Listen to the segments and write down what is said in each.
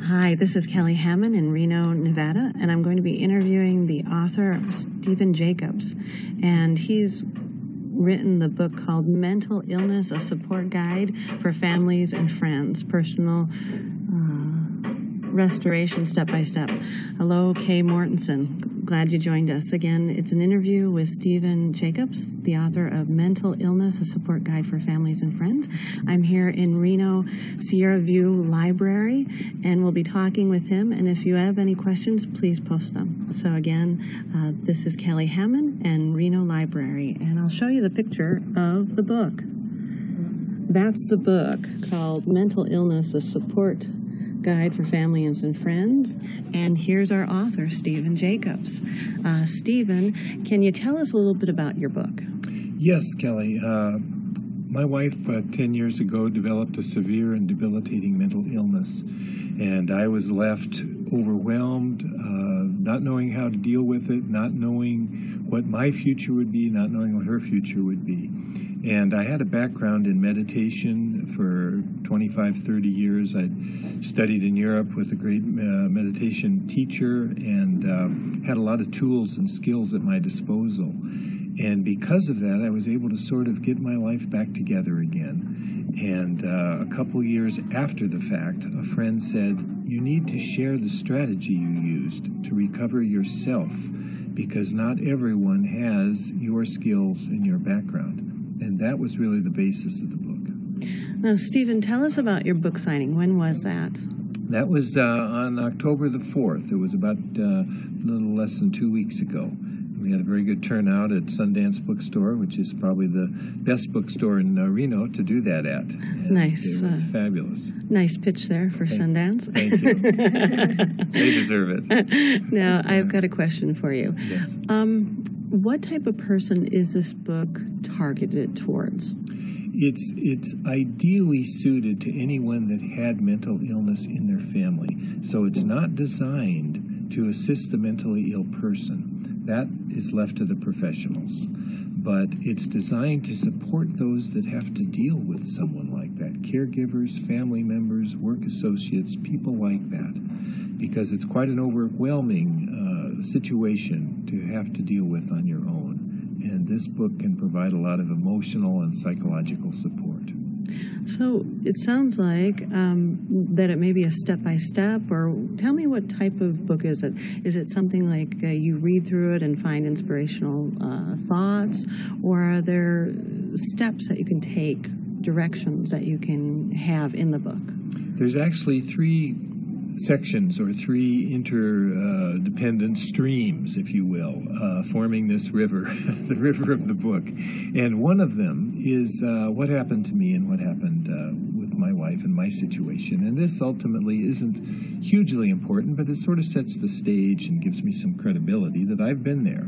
Hi, this is Kelly Hammond in Reno, Nevada, and I'm going to be interviewing the author, Stephen Jacobs. And he's written the book called Mental Illness, a Support Guide for Families and Friends, Personal Restoration Step by Step. Hello, Kay Mortensen. Glad you joined us. Again, it's an interview with Stephen Jacobs, the author of Mental Illness, a Support Guide for Families and Friends. I'm here in Reno Sierra View Library, and we'll be talking with him. And if you have any questions, please post them. So again, this is Kelly Hammond and Reno Library, and I'll show you the picture of the book. That's the book called Mental Illness, a Support Guide for Families and Friends. And here's our author, Stephen Jacobs. Stephen, can you tell us a little bit about your book? Yes, Kelly. My wife, 10 years ago, developed a severe and debilitating mental illness, and I was left overwhelmed, not knowing how to deal with it, not knowing what my future would be, not knowing what her future would be. And I had a background in meditation for 25, 30 years. I'd studied in Europe with a great meditation teacher and had a lot of tools and skills at my disposal. And because of that, I was able to sort of get my life back together again. And a couple years after the fact, a friend said, "You need to share the strategy you used to recover yourself, because not everyone has your skills and your background." And that was really the basis of the book. Now, Stephen, tell us about your book signing. When was that? That was on October the 4th. It was about a little less than 2 weeks ago. We had a very good turnout at Sundance Bookstore, which is probably the best bookstore in Reno to do that at. And nice. It was fabulous. Nice pitch there for Sundance. Thank you. They deserve it. Now, I've got a question for you. Yes. What type of person is this book targeted towards? It's ideally suited to anyone that had mental illness in their family. So it's not designed to assist the mentally ill person. That is left to the professionals. But it's designed to support those that have to deal with someone like that. Caregivers, family members, work associates, people like that. Because it's quite an overwhelming situation to have to deal with on your own. And this book can provide a lot of emotional and psychological support. So it sounds like that it may be a step-by-step, or tell me what type of book is it? Is it something like you read through it and find inspirational thoughts, or are there steps that you can take, directions that you can have in the book? There's actually 3 sections or 3 interdependent streams, if you will, forming this river, the river of the book. And one of them is what happened to me and what happened with my wife and my situation. And this ultimately isn't hugely important, but it sort of sets the stage and gives me some credibility that I've been there.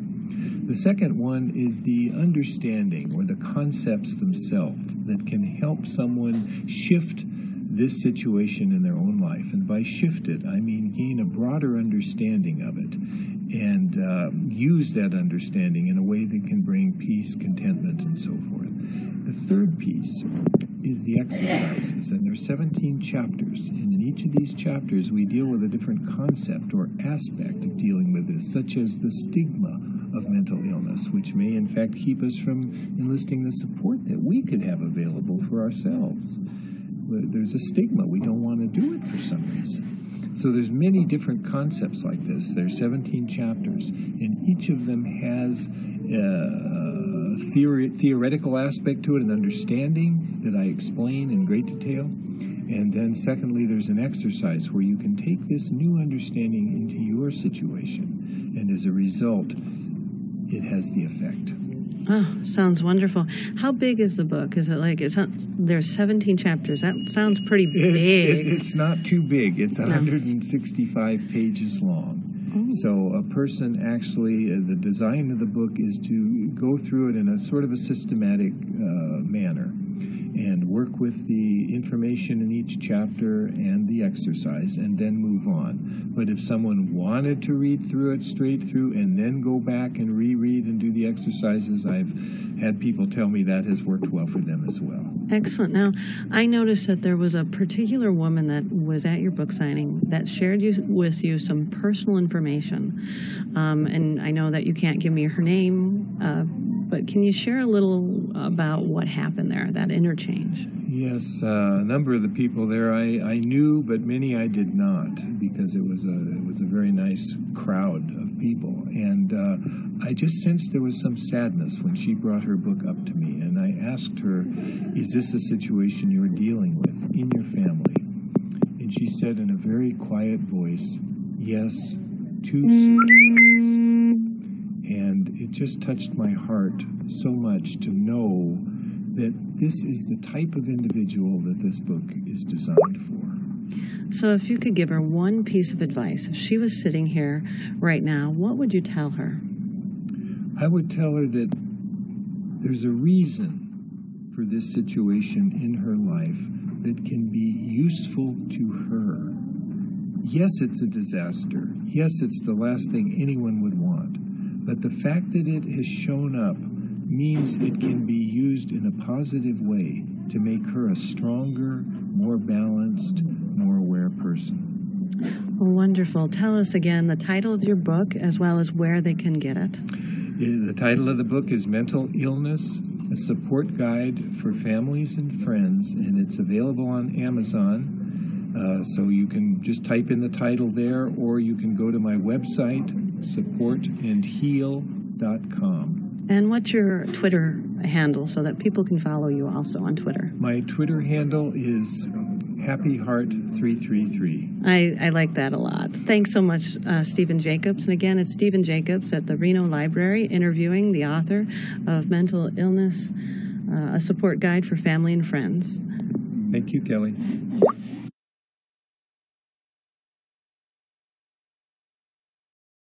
The second one is the understanding or the concepts themselves that can help someone shift this situation in their own life. And by shift it, I mean gain a broader understanding of it and use that understanding in a way that can bring peace, contentment, and so forth. The third piece is the exercises, and there are 17 chapters. And in each of these chapters, we deal with a different concept or aspect of dealing with this, such as the stigma of mental illness, which may in fact keep us from enlisting the support that we could have available for ourselves. There's a stigma. We don't want to do it for some reason. So there's many different concepts like this. There's 17 chapters, and each of them has a theoretical aspect to it, an understanding that I explain in great detail. And then secondly, there's an exercise where you can take this new understanding into your situation, and as a result, it has the effect. Oh, sounds wonderful. How big is the book? Is it like, there's 17 chapters. That sounds pretty big. It's not too big. It's 165 pages long. Oh. So a person actually, the design of the book is to go through it in a sort of a systematic manner and work with the information in each chapter and the exercise, and then move on. But if someone wanted to read through it straight through and then go back and reread and do the exercises, I've had people tell me that has worked well for them as well. Excellent. Now, I noticed that there was a particular woman that was at your book signing that shared with you some personal information. And I know that you can't give me her name, but can you share a little about what happened there, that interchange? Yes, a number of the people there I knew, but many I did not, because it was a very nice crowd of people. And I just sensed there was some sadness when she brought her book up to me. And I asked her, is this a situation you're dealing with in your family? And she said in a very quiet voice, yes, 2 scenarios. And it just touched my heart so much to know that this is the type of individual that this book is designed for. So if you could give her one piece of advice, if she was sitting here right now, what would you tell her? I would tell her that there's a reason for this situation in her life that can be useful to her. Yes, it's a disaster. Yes, it's the last thing anyone would want. But the fact that it has shown up means it can be used in a positive way to make her a stronger, more balanced, more aware person. Wonderful. Tell us again the title of your book as well as where they can get it. The title of the book is Mental Illness, a Support Guide for Families and Friends, and it's available on Amazon. So you can just type in the title there, or you can go to my website, supportandheal.com. And what's your Twitter handle so that people can follow you also on Twitter? My Twitter handle is HappyHeart333. I like that a lot. Thanks so much, Stephen Jacobs. And again, it's Stephen Jacobs at the Reno Library interviewing the author of Mental Illness, a Support Guide for Family and Friends. Thank you, Kelly.